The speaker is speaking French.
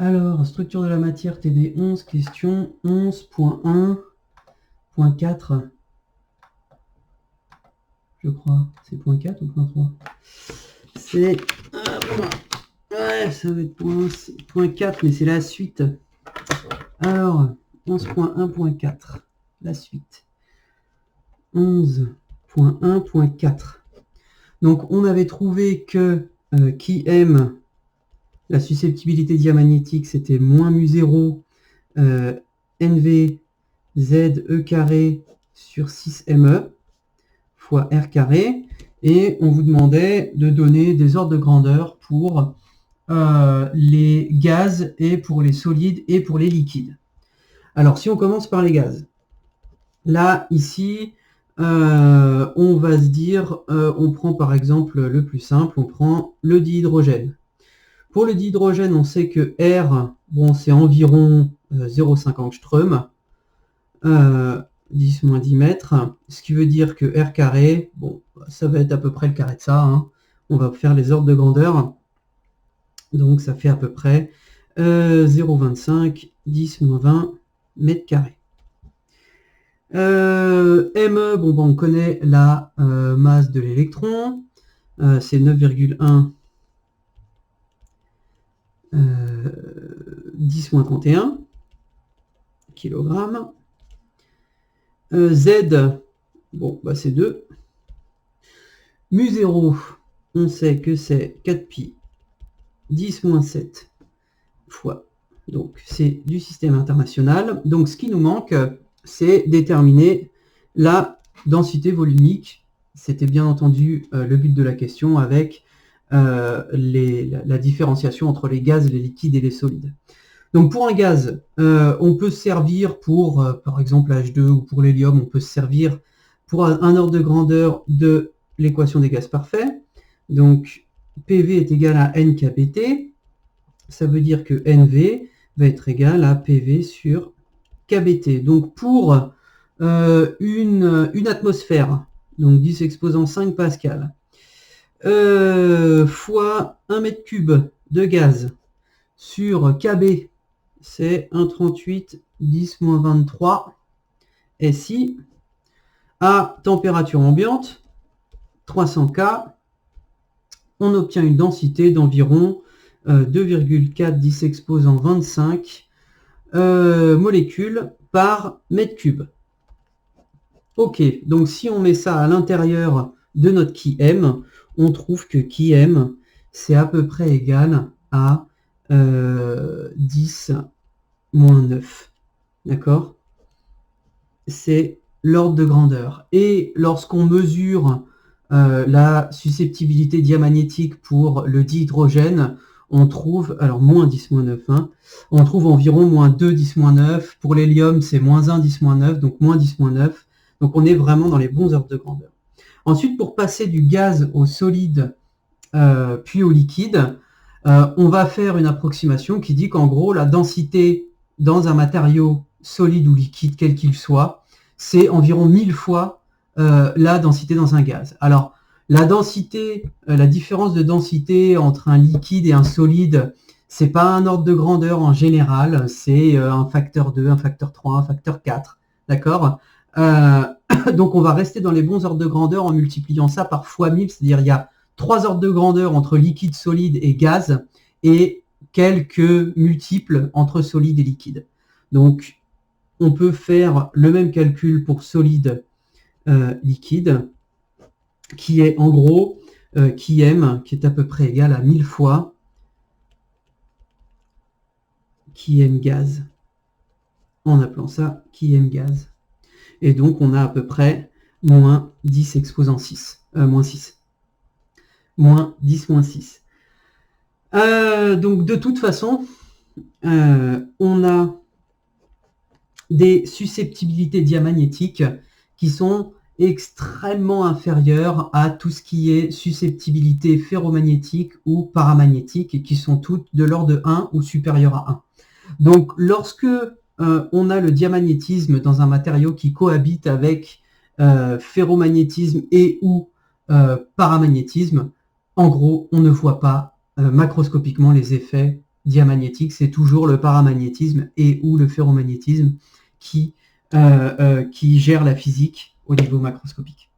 Alors, structure de la matière TD 11, question 11.1.4. Je crois. C'est point 4 ou point 3? C'est... Ouais, ça va être point 4, mais c'est la suite. Alors, 11.1.4. La suite. 11.1.4. Donc, on avait trouvé que qui aime la susceptibilité diamagnétique, c'était moins mu0 NV ZE carré sur 6ME fois R carré. Et on vous demandait de donner des ordres de grandeur pour les gaz et pour les solides et pour les liquides. Alors, si on commence par les gaz, là, ici, on va se dire, on prend par exemple le plus simple, on prend le dihydrogène. Pour le dihydrogène, on sait que R, bon, c'est environ 0,5 angstrom, 10-10 mètres, ce qui veut dire que R carré, bon, ça va être à peu près le carré de ça, hein. On va faire les ordres de grandeur, donc ça fait à peu près 0,25, 10-20 mètres carrés. ME, bon, on connaît la masse de l'électron, c'est 9,1 10-31 kg. Z, bon, bah c'est 2. Mu0, on sait que c'est 4pi 10-7 fois. Donc c'est du système international. Donc ce qui nous manque, c'est déterminer la densité volumique. C'était bien entendu le but de la question avec la différenciation entre les gaz, les liquides et les solides. Donc pour un gaz, on peut se servir pour, par exemple, H2 ou pour l'hélium, on peut se servir pour un ordre de grandeur de l'équation des gaz parfaits. Donc PV est égal à NKBT. Ça veut dire que NV va être égal à PV sur KBT. Donc pour une atmosphère, donc 10 exposant 5 pascal, fois 1 mètre cube de gaz sur KB, c'est 1,38 10-23 SI, à température ambiante, 300 K, on obtient une densité d'environ 2,4 10 exposant 25 molécules par mètre cube. Ok, donc si on met ça à l'intérieur de notre qui m, on trouve que qui m, c'est à peu près égal à 10 moins 9. D'accord? C'est l'ordre de grandeur. Et lorsqu'on mesure la susceptibilité diamagnétique pour le dihydrogène, on trouve, alors moins 10 moins 9, hein, on trouve environ moins 2 10 moins 9. Pour l'hélium, c'est moins 1 10 moins 9, donc moins 10 moins 9. Donc on est vraiment dans les bons ordres de grandeur. Ensuite, pour passer du gaz au solide puis au liquide, on va faire une approximation qui dit qu'en gros, la densité dans un matériau solide ou liquide, quel qu'il soit, c'est environ 1000 fois la densité dans un gaz. Alors, la densité, la différence de densité entre un liquide et un solide, c'est pas un ordre de grandeur en général, c'est un facteur 2, un facteur 3, un facteur 4, d'accord? Donc on va rester dans les bons ordres de grandeur en multipliant ça par fois 1000, c'est-à-dire il y a 3 ordres de grandeur entre liquide, solide et gaz, et quelques multiples entre solide et liquide. Donc on peut faire le même calcul pour solide liquide, qui est en gros qui m, qui est à peu près égal à 1000 fois qui m gaz, en appelant ça qui m gaz. Et donc on a à peu près moins 10 exposant 6, moins 6. Moins 10 moins 6. Donc de toute façon, on a des susceptibilités diamagnétiques qui sont extrêmement inférieures à tout ce qui est susceptibilité ferromagnétique ou paramagnétique, et qui sont toutes de l'ordre de 1 ou supérieures à 1. Donc lorsque on a le diamagnétisme dans un matériau qui cohabite avec ferromagnétisme et ou paramagnétisme, en gros, on ne voit pas macroscopiquement les effets diamagnétique, c'est toujours le paramagnétisme et ou le ferromagnétisme qui gère la physique au niveau macroscopique.